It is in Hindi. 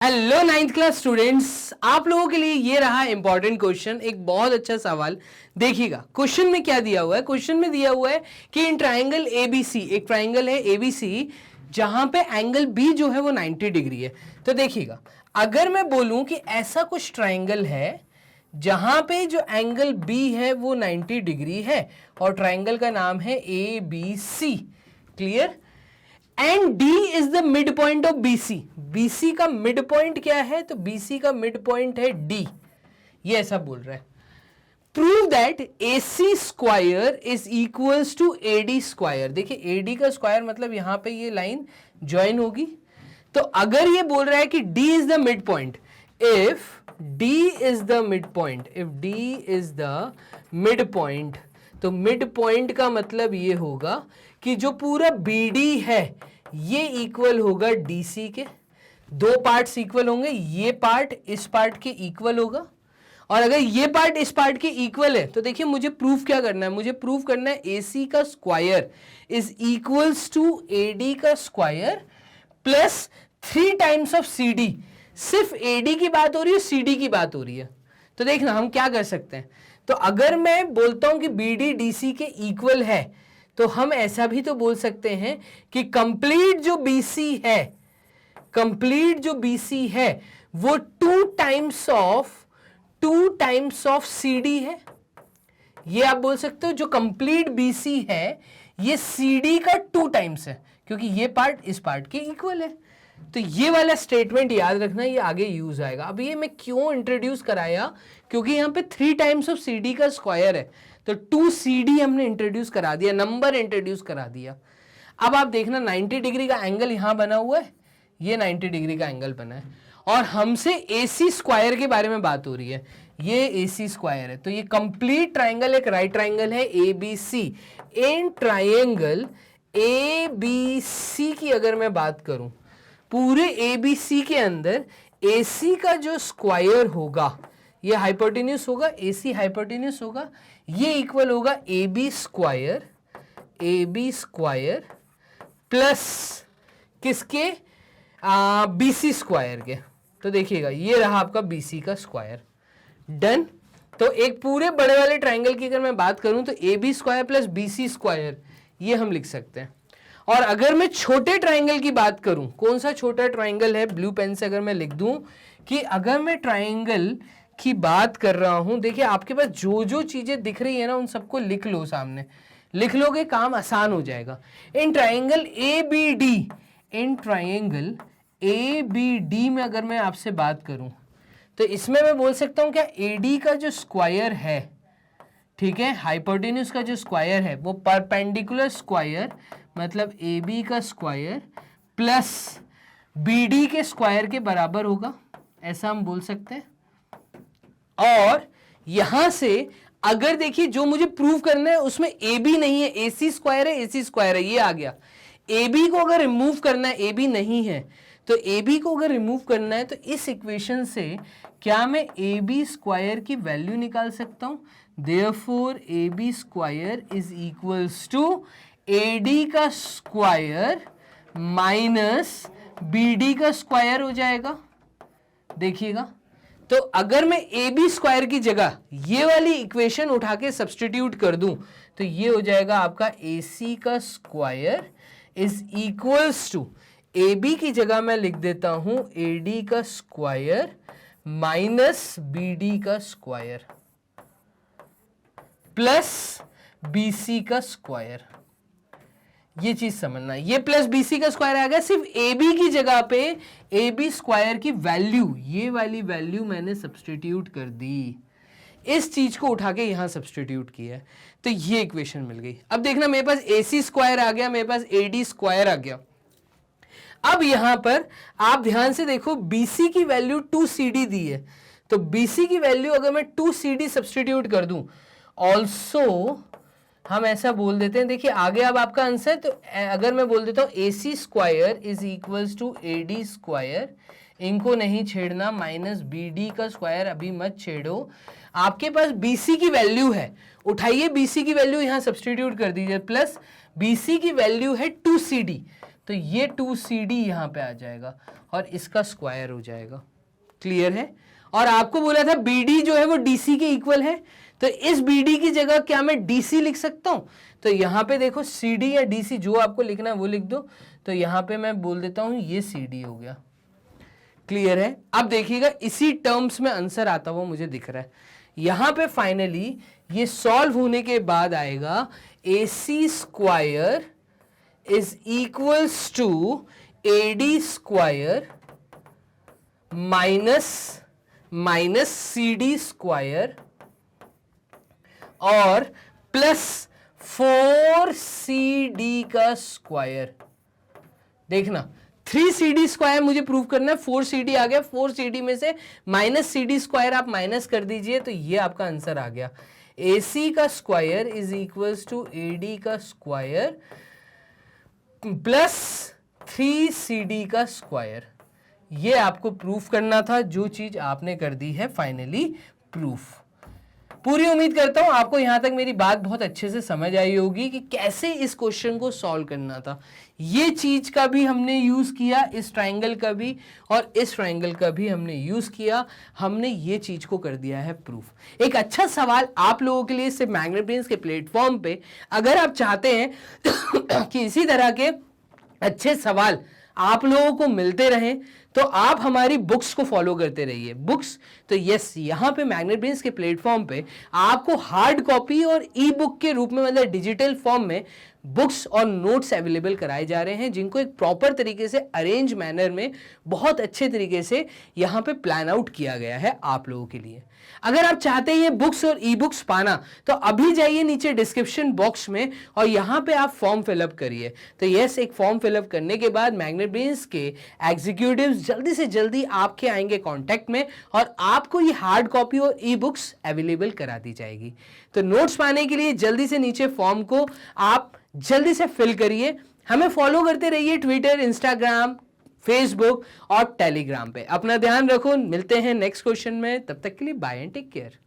हेलो नाइन्थ क्लास स्टूडेंट्स, आप लोगों के लिए ये रहा इंपॉर्टेंट क्वेश्चन। एक बहुत अच्छा सवाल देखिएगा। क्वेश्चन में क्या दिया हुआ है? क्वेश्चन में दिया हुआ है कि इन ट्राइंगल एबीसी, एक ट्राइंगल है एबीसी जहां पे एंगल बी जो है वो 90 डिग्री है। तो देखिएगा, अगर मैं बोलूं कि ऐसा कुछ ट्राइंगल है जहां पे जो एंगल बी है वो 90 डिग्री है और ट्राइंगल का नाम है A B C. Clear? And D is the mid point of BC. BC का मिड पॉइंट क्या है? तो बीसी का मिड पॉइंट है डी। ये ऐसा बोल रहा है। Prove that AC square is equals to AD square. देखिए AD का स्क्वायर मतलब यहां पे ये लाइन ज्वाइन होगी। तो अगर ये बोल रहा है कि D is the mid point, if D is the mid point, if D is the mid point, तो मिड पॉइंट का मतलब ये होगा कि जो पूरा BD है ये इक्वल होगा DC के। दो पार्ट्स इक्वल होंगे, ये पार्ट इस पार्ट के इक्वल होगा, और अगर ये पार्ट इस पार्ट के इक्वल है तो देखिए मुझे प्रूफ क्या करना है? मुझे प्रूफ करना है AC का square is equals to AD का square plus 3 times of CD। सिर्फ AD की बात हो रही है, CD की बात हो रही है। तो देखना हम क्या कर सकते हैं। तो अगर मैं बोलता हूं कि BD DC के इक्वल है तो हम ऐसा भी तो बोल सकते हैं कि कंप्लीट जो BC है, कंप्लीट जो BC है वो 2 टाइम्स ऑफ CD है। ये आप बोल सकते हो जो कंप्लीट BC है ये CD का 2 टाइम्स है, क्योंकि ये पार्ट इस पार्ट के इक्वल है। तो ये वाला स्टेटमेंट याद रखना, ये आगे यूज आएगा। अब ये मैं क्यों इंट्रोड्यूस कराया? क्योंकि यहां पे 3 टाइम्स ऑफ CD का स्क्वायर है, तो 2CD हमने इंट्रोड्यूस करा दिया, नंबर इंट्रोड्यूस करा दिया। अब आप देखना 90 डिग्री का एंगल यहां बना हुआ है, ये 90 डिग्री का एंगल बना है, और हमसे AC स्क्वायर के बारे में बात हो रही है। ये AC स्क्वायर है, तो ये कंप्लीट ट्राइंगल एक राइट ट्राइंगल है ABC। इन ट्राइंगल ABC की अगर मैं बात करूं, पूरे ABC के अंदर AC का जो स्क्वायर होगा, ये हाइपोटेन्यूस होगा, AC हाइपोटेन्यूस होगा, ये इक्वल होगा AB स्क्वायर प्लस किसके? BC स्क्वायर के। तो देखिएगा ये रहा आपका BC का स्क्वायर। डन। तो एक पूरे बड़े वाले ट्राइंगल की अगर मैं बात करूं तो AB square plus BC square ये हम लिख सकते हैं। और अगर मैं छोटे ट्राइंगल की बात करूं, कौन सा छोटा ट्राइंगल है? ब्लू पेन से अगर मैं लिख दूं कि अगर मैं ट्राइंगल की बात कर रहा हूं, देखिए आपके पास जो जो चीजें दिख रही है ना उन सबको लिख लो, सामने लिख लोगे, काम आसान हो जाएगा। इन ट्राइंगल ABD में अगर मैं आपसे बात करूं तो इसमें मैं बोल सकता हूं क्या AD का जो स्क्वायर है, ठीक है, हाइपोटेन्यूस का जो स्क्वायर है वो परपेंडिकुलर स्क्वायर मतलब AB का स्क्वायर प्लस BD के स्क्वायर के बराबर होगा, ऐसा हम बोल सकते हैं। और यहां से अगर देखिए जो मुझे प्रूव करना है उसमें AB नहीं है, AC स्क्वायर है, AC स्क्वायर है, ये आ गया। AB को अगर रिमूव करना है, AB नहीं है, तो AB को अगर रिमूव करना है तो इस इक्वेशन से क्या मैं AB स्क्वायर की वैल्यू निकाल सकता हूं? Therefore AB square is equals to AD का स्क्वायर माइनस BD का स्क्वायर हो जाएगा। देखिएगा, तो अगर मैं AB स्क्वायर की जगह ये वाली इक्वेशन उठा के सब्सटीट्यूट कर दूं तो ये हो जाएगा आपका AC का square is equals to, AB की जगह मैं लिख देता हूं AD का स्क्वायर माइनस BD का स्क्वायर प्लस BC का स्क्वायर। ये चीज समझना, ये प्लस BC का स्क्वायर आ गया, सिर्फ AB की जगह पे AB स्क्वायर की वैल्यू, ये वाली वैल्यू मैंने सब्सटीट्यूट कर दी, इस चीज को उठा के यहां सब्सटीट्यूट किया है, तो ये इक्वेशन मिल गई। अब देखना मेरे पास AC स्क्वायर आ गया, मेरे पास AD स्क्वायर आ गया। अब यहां पर आप ध्यान से देखो BC की वैल्यू 2CD दी है, तो BC की वैल्यू अगर मैं 2CD सब्सटीट्यूट कर दूं, ऑल्सो हम ऐसा बोल देते हैं, देखिए आगे अब आपका आंसर, तो अगर मैं बोल देता हूं AC square is equals to AD square, इनको नहीं छेड़ना, माइनस BD का स्क्वायर अभी मत छेड़ो। आपके पास BC की वैल्यू है, उठाइए BC की वैल्यू यहां सब्सटीट्यूट कर दीजिए, प्लस BC की वैल्यू है 2CD, तो ये 2CD यहाँ पे आ जाएगा और इसका स्क्वायर हो जाएगा। क्लियर है? और आपको बोला था BD जो है वो DC के इक्वल है, तो इस BD की जगह क्या मैं DC लिख सकता हूं? तो यहाँ पे देखो CD या DC जो आपको लिखना है वो लिख दो, तो यहाँ पे मैं बोल देता हूं ये CD हो गया। क्लियर है? अब देखिएगा इसी टर्म्स में आंसर आता हुआ मुझे दिख रहा है। यहां पे फाइनली ये सॉल्व होने के बाद आएगा AC square is equals to AD square minus CD square और प्लस 4CD का स्क्वायर। देखना 3CD स्क्वायर मुझे प्रूव करना है, 4CD आ गया, 4CD में से माइनस CD स्क्वायर आप माइनस कर दीजिए तो ये आपका आंसर आ गया। AC का square is equals to AD का स्क्वायर प्लस 3CD का स्क्वायर। ये आपको प्रूफ करना था, जो चीज आपने कर दी है फाइनली प्रूफ। पूरी उम्मीद करता हूं आपको यहां तक मेरी बात बहुत अच्छे से समझ आई होगी कि कैसे इस क्वेश्चन को सॉल्व करना था। ये चीज का भी हमने यूज किया, इस ट्रायंगल का भी और इस ट्रायंगल का भी हमने यूज किया, हमने ये चीज को कर दिया है प्रूफ। एक अच्छा सवाल आप लोगों के लिए सिर्फ मैग्नेट ब्रेन्स के प्लेटफॉर्म पे, अगर आप चाहते हैं कि इसी तरह के अच्छे सवाल आप लोगों को मिलते रहें तो आप हमारी बुक्स को फॉलो करते रहिए। बुक्स तो यस, यहाँ पे मैग्नेट ब्रेन्स के प्लेटफॉर्म पे आपको हार्ड कॉपी और ई बुक के रूप में, मतलब डिजिटल फॉर्म में बुक्स और नोट्स अवेलेबल कराए जा रहे हैं, जिनको एक प्रॉपर तरीके से अरेंज मैनर में बहुत अच्छे तरीके से यहाँ पे प्लान आउट किया गया है आप लोगों के लिए। अगर आप चाहते हैं ये बुक्स और ई बुक्स पाना तो अभी जाइए नीचे डिस्क्रिप्शन बॉक्स में और यहाँ पे आप फॉर्म फिलअप करिए। तो यस, एक फॉर्म फिलअप करने के बाद मैग्नेट ब्रेन्स के एग्जीक्यूटिव्स जल्दी से जल्दी आपके आएंगे कांटेक्ट में और आपको ये हार्ड कॉपी और ई बुक्स अवेलेबल करा दी जाएगी। तो नोट्स पाने के लिए जल्दी से नीचे फॉर्म को आप जल्दी से फिल करिए। हमें फॉलो करते रहिए ट्विटर, इंस्टाग्राम, फेसबुक और टेलीग्राम पे। अपना ध्यान रखो, मिलते हैं नेक्स्ट क्वेश्चन में, तब तक के लिए बाय एंड टेक केयर।